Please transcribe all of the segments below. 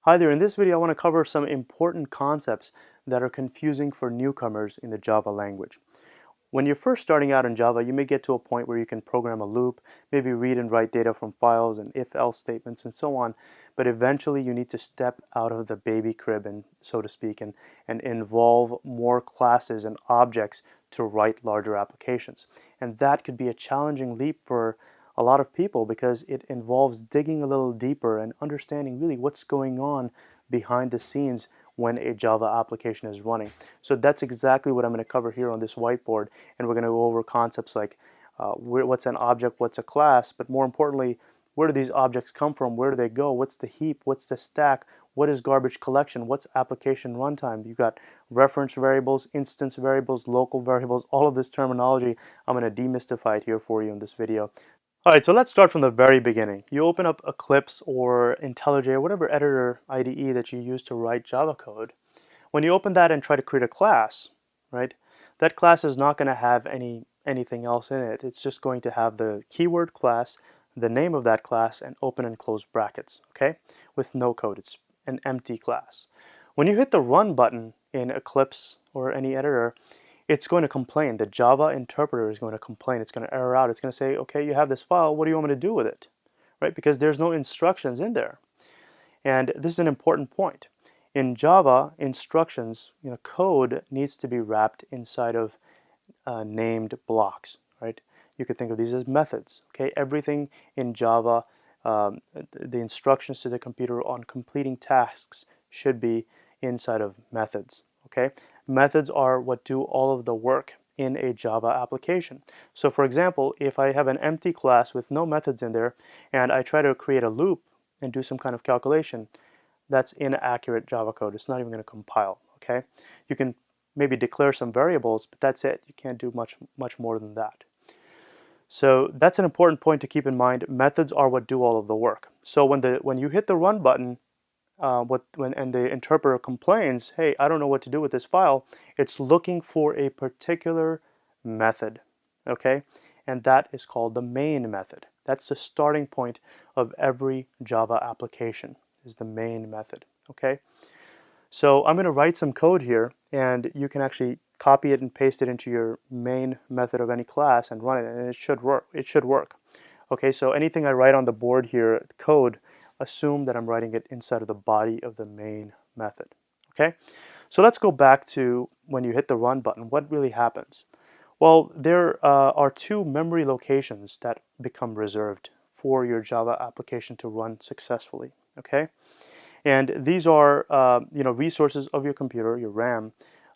Hi there, in this video I want to cover some important concepts that are confusing for newcomers in the Java language. When you're first starting out in Java, you may get to a point where you can program a loop, maybe read and write data from files and if-else statements and so on, but eventually you need to step out of the baby crib, and so to speak, and involve more classes and objects to write larger applications. And that could be a challenging leap for a lot of people because it involves digging a little deeper and understanding really what's going on behind the scenes when a Java application is running. So that's exactly what I'm going to cover here on this whiteboard, and we're going to go over concepts like what's an object, what's a class, but more importantly, where do these objects come from, where do they go, what's the heap, what's the stack, what is garbage collection, what's application runtime. You've got reference variables, instance variables, local variables, all of this terminology. I'm going to demystify it here for you in this video. Alright, so let's start from the very beginning. You open up Eclipse or IntelliJ or whatever editor IDE that you use to write Java code. When you open that and try to create a class, right, that class is not going to have anything else in it. It's just going to have the keyword class, the name of that class, and open and close brackets, okay, with no code. It's an empty class. When you hit the Run button in Eclipse or any editor, it's going to complain. The Java interpreter is going to complain. It's going to error out. It's going to say, okay, you have this file. What do you want me to do with it? Right? Because there's no instructions in there. And this is an important point. In Java, instructions, code needs to be wrapped inside of named blocks. Right? You could think of these as methods. Okay, everything in Java, the instructions to the computer on completing tasks should be inside of methods. Okay, methods are what do all of the work in a Java application. So for example, if I have an empty class with no methods in there and I try to create a loop and do some kind of calculation, that's inaccurate Java code. It's not even going to compile. Okay, you can maybe declare some variables, but that's it. You can't do much more than that. So that's an important point to keep in mind. Methods are what do all of the work. So when you hit the Run button, and the interpreter complains, hey, I don't know what to do with this file, it's looking for a particular method, okay? And that is called the main method. That's the starting point of every Java application, is the main method, okay? So I'm going to write some code here, and you can actually copy it and paste it into your main method of any class and run it, and it should work. It should work. Okay, so anything I write on the board here, code, assume that I'm writing it inside of the body of the main method. Okay, so let's go back to when you hit the Run button. What really happens? Well, there are two memory locations that become reserved for your Java application to run successfully. Okay, and these are resources of your computer, your RAM,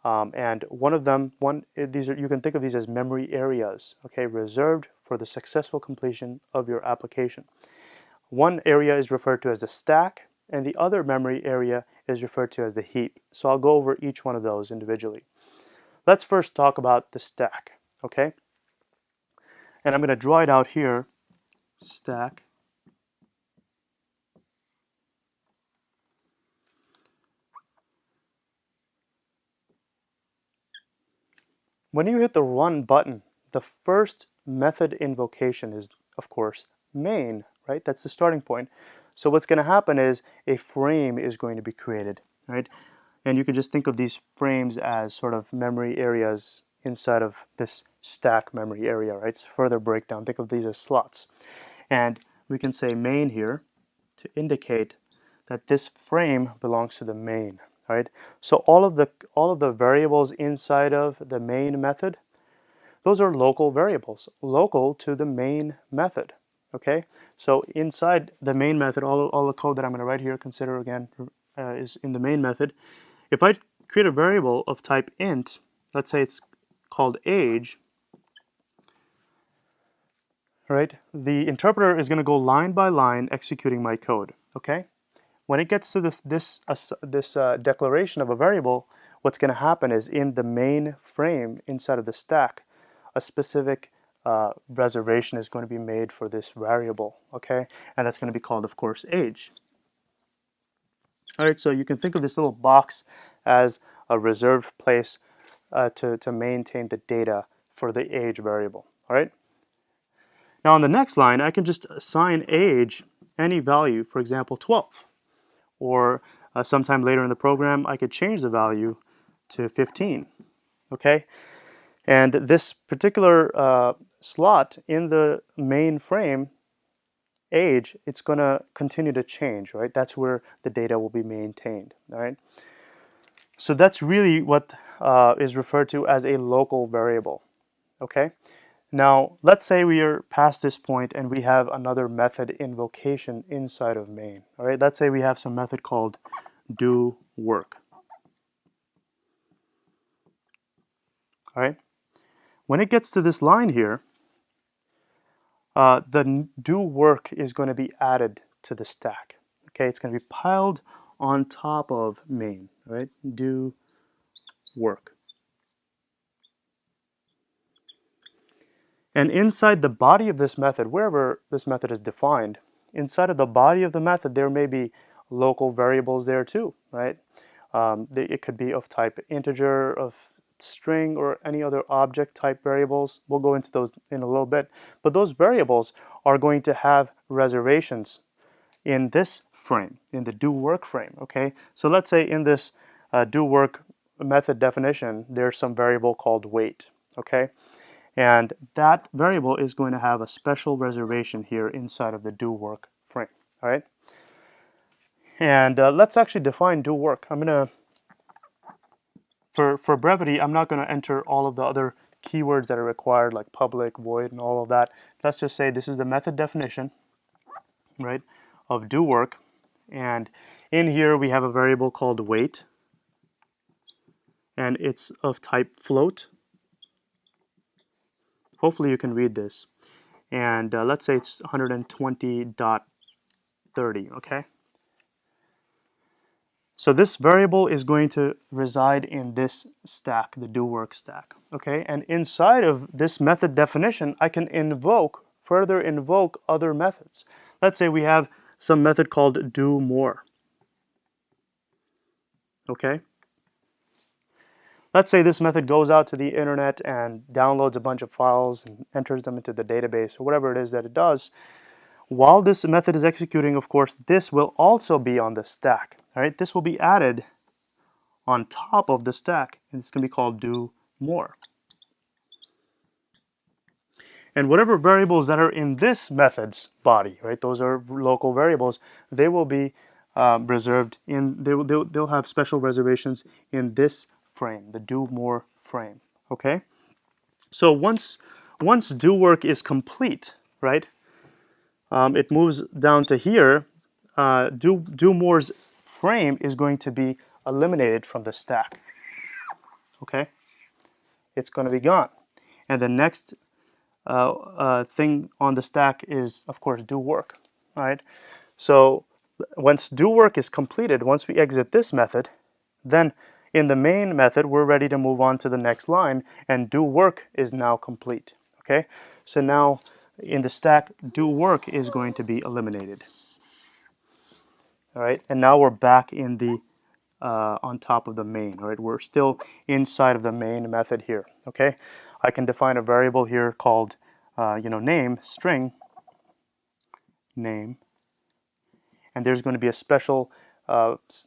and one of them, you can think of these as memory areas. Okay, reserved for the successful completion of your application. One area is referred to as the stack, and the other memory area is referred to as the heap. So I'll go over each one of those individually. Let's first talk about the stack, okay? And I'm going to draw it out here, stack. When you hit the Run button, the first method invocation is, of course, main, right? That's the starting point. So what's going to happen is a frame is going to be created, right? And you can just think of these frames as sort of memory areas inside of this stack memory area, right? It's further breakdown. Think of these as slots. And we can say main here to indicate that this frame belongs to the main, right? So all of the variables inside of the main method, those are local variables, local to the main method. Okay, so inside the main method, all the code that I'm going to write here, consider again, is in the main method. If I create a variable of type int, let's say it's called age, right? The interpreter is going to go line by line executing my code. Okay, when it gets to this declaration of a variable, what's going to happen is in the main frame inside of the stack, a specific reservation is going to be made for this variable, okay? And that's going to be called, of course, age. All right, so you can think of this little box as a reserved place to maintain the data for the age variable, all right? Now on the next line, I can just assign age any value, for example, 12. or sometime later in the program, I could change the value to 15, okay? And this particular slot in the main frame age, it's going to continue to change, right? That's where the data will be maintained, all right? So that's really what is referred to as a local variable, okay? Now, let's say we are past this point and we have another method invocation inside of main, all right? Let's say we have some method called do work, all right? When it gets to this line here, the do work is going to be added to the stack. Okay, it's going to be piled on top of main, right? Do work. And inside the body of this method, wherever this method is defined, inside of the body of the method, there may be local variables there too, right? It could be of type integer, of string, or any other object type variables. We'll go into those in a little bit. But those variables are going to have reservations in this frame, in the do work frame, okay? So let's say in this do work method definition, there's some variable called wait, okay? And that variable is going to have a special reservation here inside of the do work frame, all right? And let's actually define do work. I'm going to, for brevity, I'm not going to enter all of the other keywords that are required, like public, void, and all of that. Let's just say this is the method definition, right, of do work. And in here we have a variable called wait, and it's of type float. Hopefully you can read this. And let's say it's 120.30, okay? So this variable is going to reside in this stack, the do work stack, okay? And inside of this method definition, I can further invoke other methods. Let's say we have some method called do more, okay? Let's say this method goes out to the internet and downloads a bunch of files and enters them into the database or whatever it is that it does. While this method is executing, of course, this will also be on the stack. All right, this will be added on top of the stack, and it's going to be called do more. And whatever variables that are in this method's body, right, those are local variables, they will be reserved in, they'll have special reservations in this frame, the do more frame, okay? So once do work is complete, right, it moves down to here. Do more's frame is going to be eliminated from the stack, okay? It's going to be gone. And the next thing on the stack is, of course, do work, all right? So once do work is completed, once we exit this method, then in the main method, we're ready to move on to the next line, and do work is now complete, okay? So now in the stack, do work is going to be eliminated, all right? And now we're back in the, on top of the main, all right? We're still inside of the main method here, okay? I can define a variable here called, name, string, name, and there's going to be a special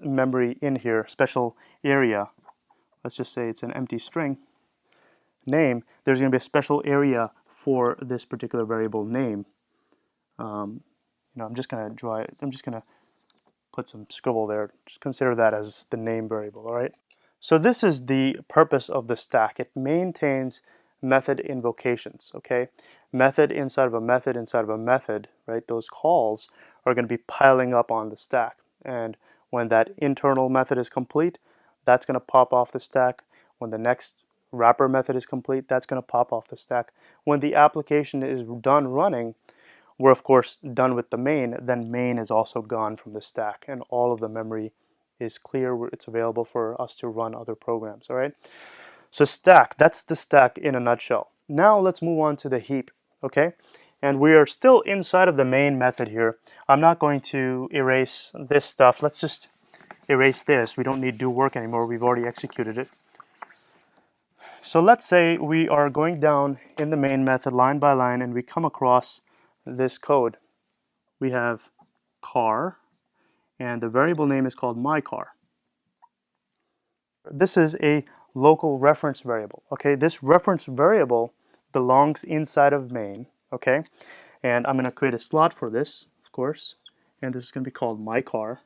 memory in here, special area. Let's just say it's an empty string, name. There's going to be a special area for this particular variable name. I'm just going to draw it. I'm just going to put some scribble there. Just consider that as the name variable, all right? So this is the purpose of the stack. It maintains method invocations, okay? Method inside of a method inside of a method, right? Those calls are going to be piling up on the stack. And when that internal method is complete, that's going to pop off the stack. When the next wrapper method is complete, that's going to pop off the stack. When the application is done running, we're of course done with the main, then main is also gone from the stack and all of the memory is clear. It's available for us to run other programs, all right? So stack, that's the stack in a nutshell. Now let's move on to the heap, okay? And we are still inside of the main method here. I'm not going to erase this stuff. Let's just erase this. We don't need do work anymore. We've already executed it. So let's say we are going down in the main method line by line and we come across this code. We have car and the variable name is called myCar. This is a local reference variable. Okay, this reference variable belongs inside of main. Okay, and I'm going to create a slot for this, of course, and this is going to be called myCar.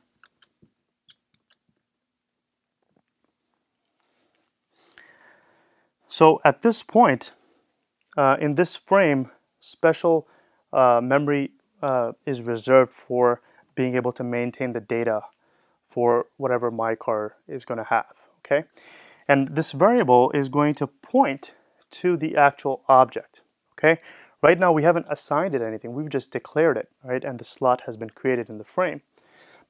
So at this point, in this frame, special memory is reserved for being able to maintain the data for whatever myCar is going to have. Okay, and this variable is going to point to the actual object. Okay, right now we haven't assigned it anything, we've just declared it, right? And the slot has been created in the frame,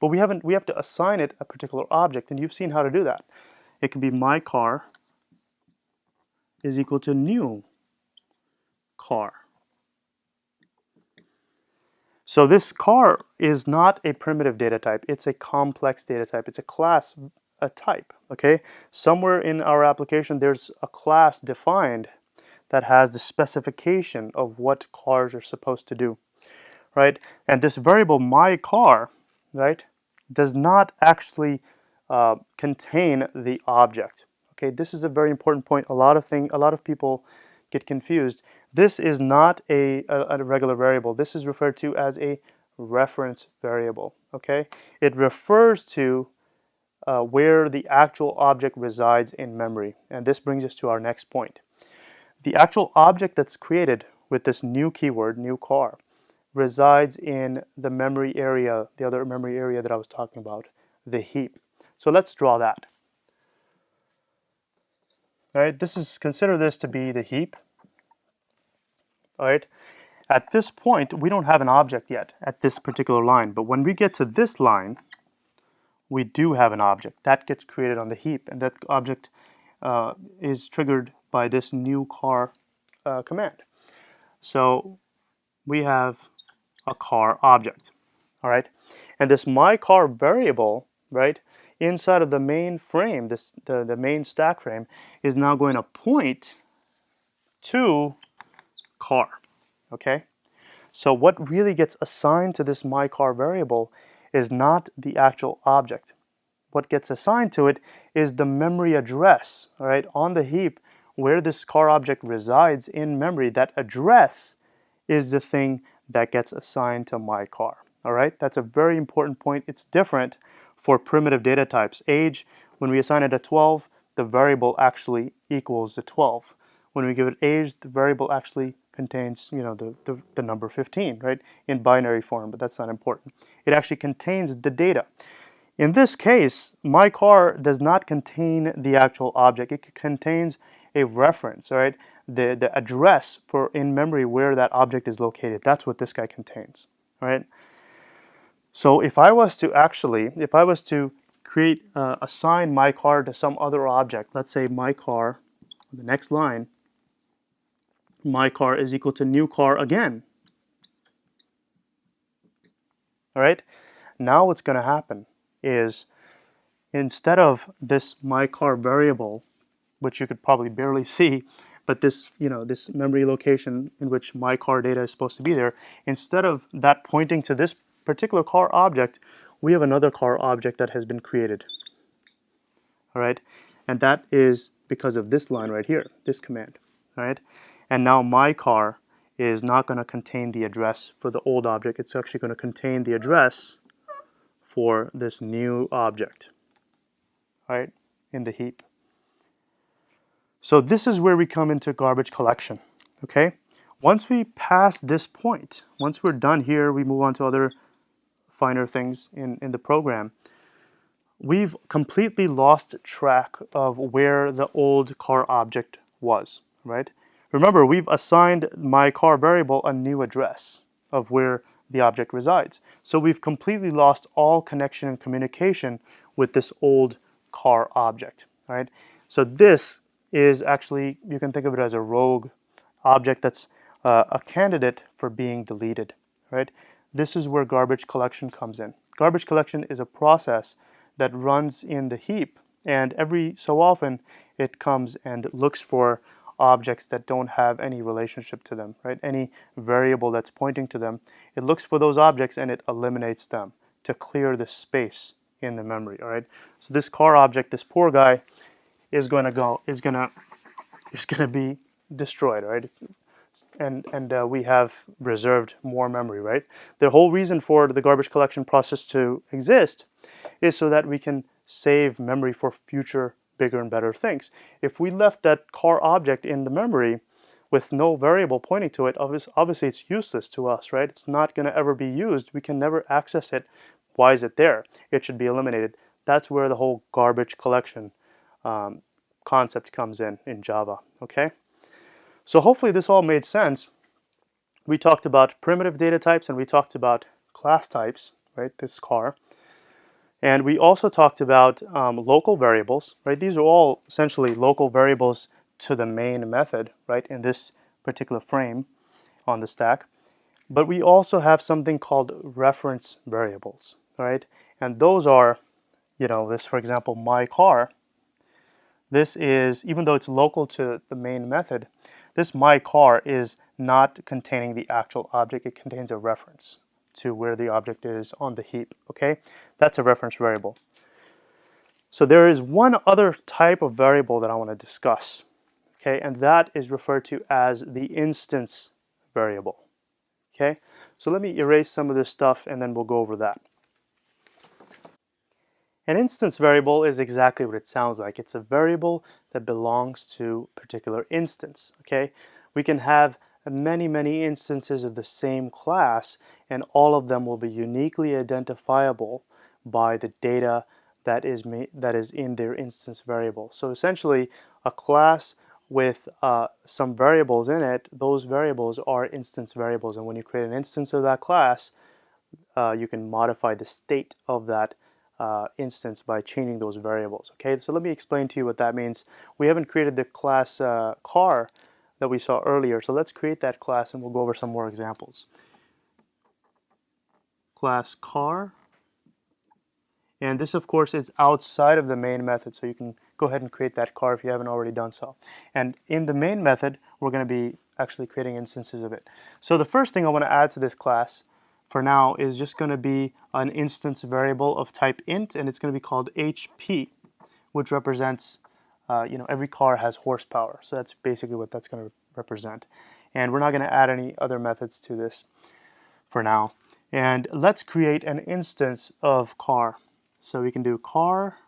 but we have to assign it a particular object, and you've seen how to do that. It can be myCar is equal to new car. So this car is not a primitive data type, it's a complex data type. It's a class, a type, okay? Somewhere in our application there's a class defined that has the specification of what cars are supposed to do, right? And this variable myCar, right, does not actually contain the object. Okay, this is a very important point. A lot of people get confused. This is not a regular variable. This is referred to as a reference variable. Okay, it refers to where the actual object resides in memory. And this brings us to our next point. The actual object that's created with this new keyword, new car, resides in the memory area, the other memory area that I was talking about, the heap. So let's draw that. All right, consider this to be the heap. All right, at this point we don't have an object yet at this particular line, but when we get to this line, we do have an object that gets created on the heap, and that object is triggered by this new car command. So we have a car object. All right, and this myCar variable, right, inside of the main frame, the main stack frame, is now going to point to car. Okay, so what really gets assigned to this myCar variable is not the actual object. What gets assigned to it is the memory address, all right, on the heap where this car object resides in memory. That address is the thing that gets assigned to myCar. All right, that's a very important point. It's different for primitive data types. Age, when we assign it a 12, the variable actually equals the 12. When we give it age, the variable actually contains, the number 15, right, in binary form, but that's not important. It actually contains the data. In this case, myCar does not contain the actual object. It contains a reference, right? The address for in memory where that object is located. That's what this guy contains, right? So if I was to create, assign myCar to some other object, let's say myCar, the next line, myCar is equal to new car again. All right. Now what's going to happen is, instead of this myCar variable, which you could probably barely see, but this memory location in which myCar data is supposed to be there, instead of that pointing to this particular car object, we have another car object that has been created. All right, and that is because of this line right here, this command. All right, and now myCar is not going to contain the address for the old object. It's actually going to contain the address for this new object, right, in the heap. So this is where we come into garbage collection, okay? Once we pass this point, once we're done here, we move on to other finer things in the program. We've completely lost track of where the old car object was, right? Remember, we've assigned myCar variable a new address of where the object resides. So we've completely lost all connection and communication with this old car object, right? So this is actually, you can think of it as a rogue object that's a candidate for being deleted, right? This is where garbage collection comes in. Garbage collection is a process that runs in the heap, and every so often it comes and looks for objects that don't have any relationship to them, right? Any variable that's pointing to them, it looks for those objects and it eliminates them. to clear the space in the memory. All right. So this car object, this poor guy, is going to be destroyed. All right. And we have reserved more memory. Right. The whole reason for the garbage collection process to exist is so that we can save memory for future bigger and better things. If we left that car object in the memory with no variable pointing to it, obviously it's useless to us, right? It's not going to ever be used. We can never access it. Why is it there? It should be eliminated. That's where the whole garbage collection concept comes in Java, okay? So hopefully this all made sense. We talked about primitive data types and we talked about class types, right? This car. And we also talked about local variables, right? These are all essentially local variables to the main method, right, in this particular frame on the stack. But we also have something called reference variables, right? And those are, this, for example, my car. This is, even though it's local to the main method, this my car is not containing the actual object. It contains a reference to where the object is on the heap, okay? That's a reference variable. So there is one other type of variable that I want to discuss, okay? And that is referred to as the instance variable, okay? So let me erase some of this stuff and then we'll go over that. An instance variable is exactly what it sounds like. It's a variable that belongs to a particular instance, okay? We can have many instances of the same class and all of them will be uniquely identifiable by the data that is in their instance variable. So essentially a class with some variables in it, those variables are instance variables, and when you create an instance of that class, you can modify the state of that instance by changing those variables. Okay, so let me explain to you what that means. We haven't created the class car that we saw earlier, so let's create that class and we'll go over some more examples. Class car, and this of course is outside of the main method, so you can go ahead and create that car if you haven't already done so. And in the main method we're going to be actually creating instances of it. So the first thing I want to add to this class for now is just going to be an instance variable of type int, and it's going to be called HP, which represents every car has horsepower, so that's basically what that's going to represent. And we're not going to add any other methods to this for now. And let's create an instance of car. So we can do car,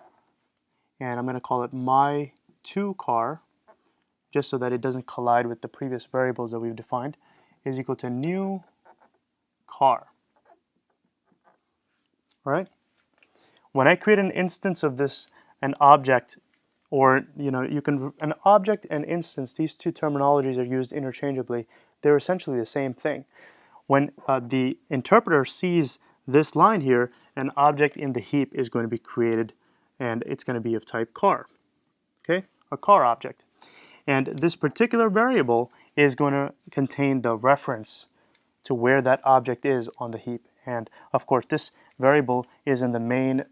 and I'm going to call it my2car, just so that it doesn't collide with the previous variables that we've defined, is equal to new car. All right? When I create an instance of this, an object, or an object and instance, these two terminologies are used interchangeably. They're essentially the same thing. When the interpreter sees this line here, an object in the heap is going to be created, and it's going to be of type car. Okay, a car object. And this particular variable is going to contain the reference to where that object is on the heap. And of course, this variable is in the main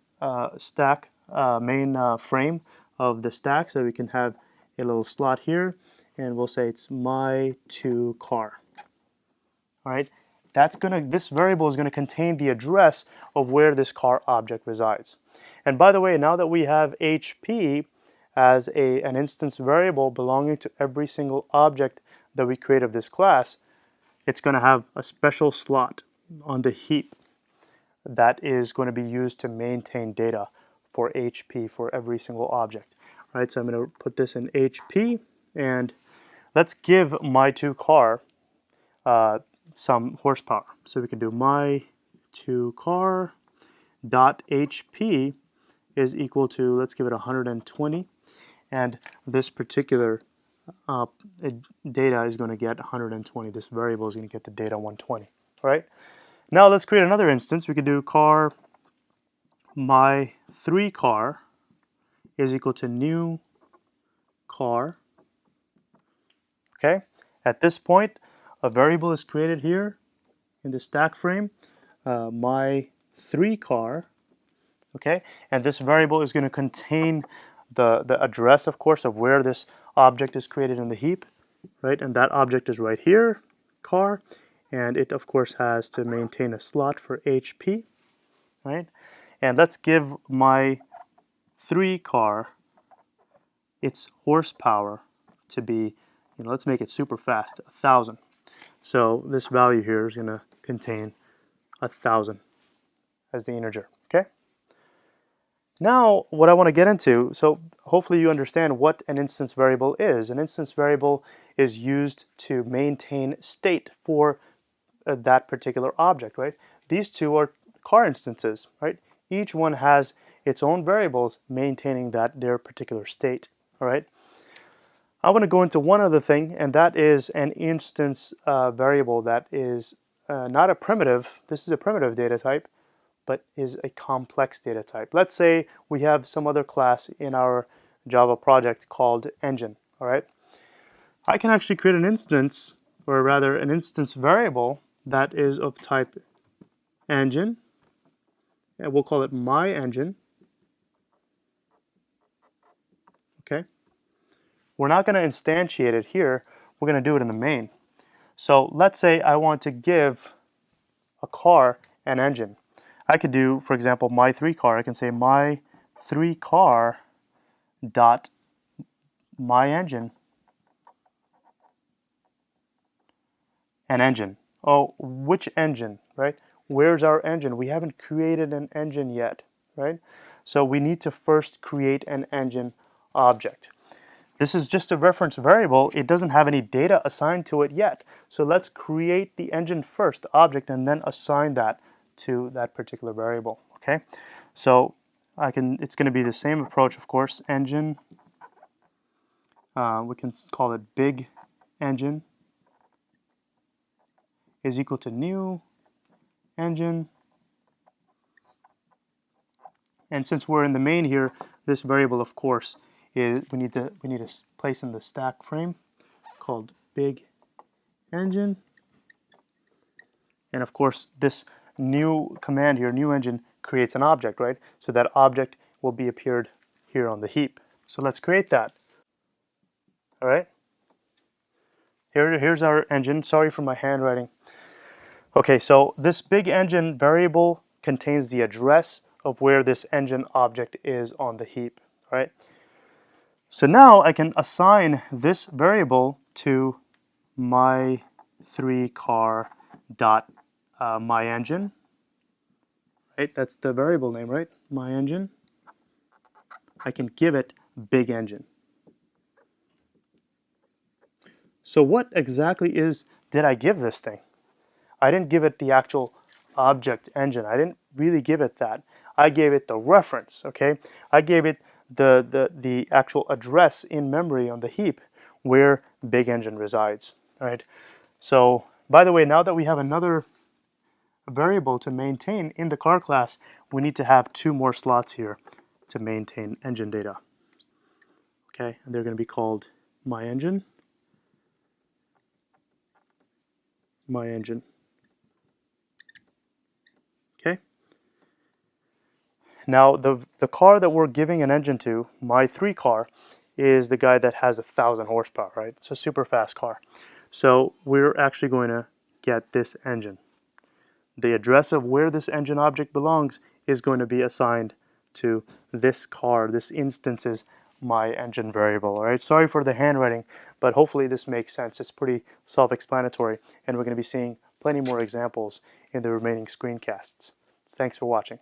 frame of the stack, so we can have a little slot here, and we'll say it's my2car. All right, this variable is going to contain the address of where this car object resides. And by the way, now that we have HP as an instance variable belonging to every single object that we create of this class, it's going to have a special slot on the heap that is going to be used to maintain data for HP for every single object. All right, so I'm going to put this in HP, and let's give my2car some horsepower. So we can do my2car dot HP is equal to, let's give it 120, and this particular data is going to get 120. This variable is going to get the data 120. All right. Now let's create another instance. We could do car my3car is equal to new car. Okay. At this point, a variable is created here in the stack frame, my3car. Okay, and this variable is going to contain the address, of course, of where this object is created in the heap, right? And that object is right here, car, and it of course has to maintain a slot for HP. right? And let's give my 3 car its horsepower to be, let's make it super fast, 1,000. So this value here is going to contain 1,000 as the integer, okay? Now, what I want to get into, so hopefully you understand what an instance variable is. An instance variable is used to maintain state for that particular object, right? These two are car instances, right? Each one has its own variables maintaining their particular state, all right? I want to go into one other thing, and that is an instance variable that is not a primitive. This is a primitive data type, but is a complex data type. Let's say we have some other class in our Java project called engine, all right? I can actually create an instance, or rather an instance variable that is of type engine, and we'll call it my engine, okay? We're not going to instantiate it here, we're going to do it in the main. So let's say I want to give a car an engine. I could do, for example, my 3 car. I can say my 3 car dot my engine an engine. Oh, which engine, right? Where's our engine? We haven't created an engine yet, right? So we need to first create an engine object. This is just a reference variable. It doesn't have any data assigned to it yet. So let's create the engine first object and then assign that to that particular variable, okay? So it's going to be the same approach, of course. Engine, we can call it big engine is equal to new engine. And since we're in the main here, this variable, of course, is we need to place in the stack frame called big engine. And of course, this new command here, new engine, creates an object, right? So that object will be appeared here on the heap. So let's create that. All right. Here's our engine. Sorry for my handwriting. Okay, so this big engine variable contains the address of where this engine object is on the heap, right? So now I can assign this variable to my 3 car dot my engine, right? That's the variable name, right? My engine. I can give it big engine. So what exactly did I give this thing? I didn't give it the actual object engine. I didn't really give it that. I gave it the reference, okay? I gave it the actual address in memory on the heap where big engine resides, right? So, by the way, now that we have another variable to maintain in the car class, we need to have 2 more slots here to maintain engine data. Okay, and they're going to be called my engine, my engine. Okay. Now the car that we're giving an engine to, my 3 car, is the guy that has 1,000 horsepower, right? It's a super fast car. So we're actually going to get this engine. The address of where this engine object belongs is going to be assigned to this car. This instance is my engine variable. All right. Sorry for the handwriting, but hopefully this makes sense. It's pretty self-explanatory, and we're going to be seeing plenty more examples in the remaining screencasts. Thanks for watching.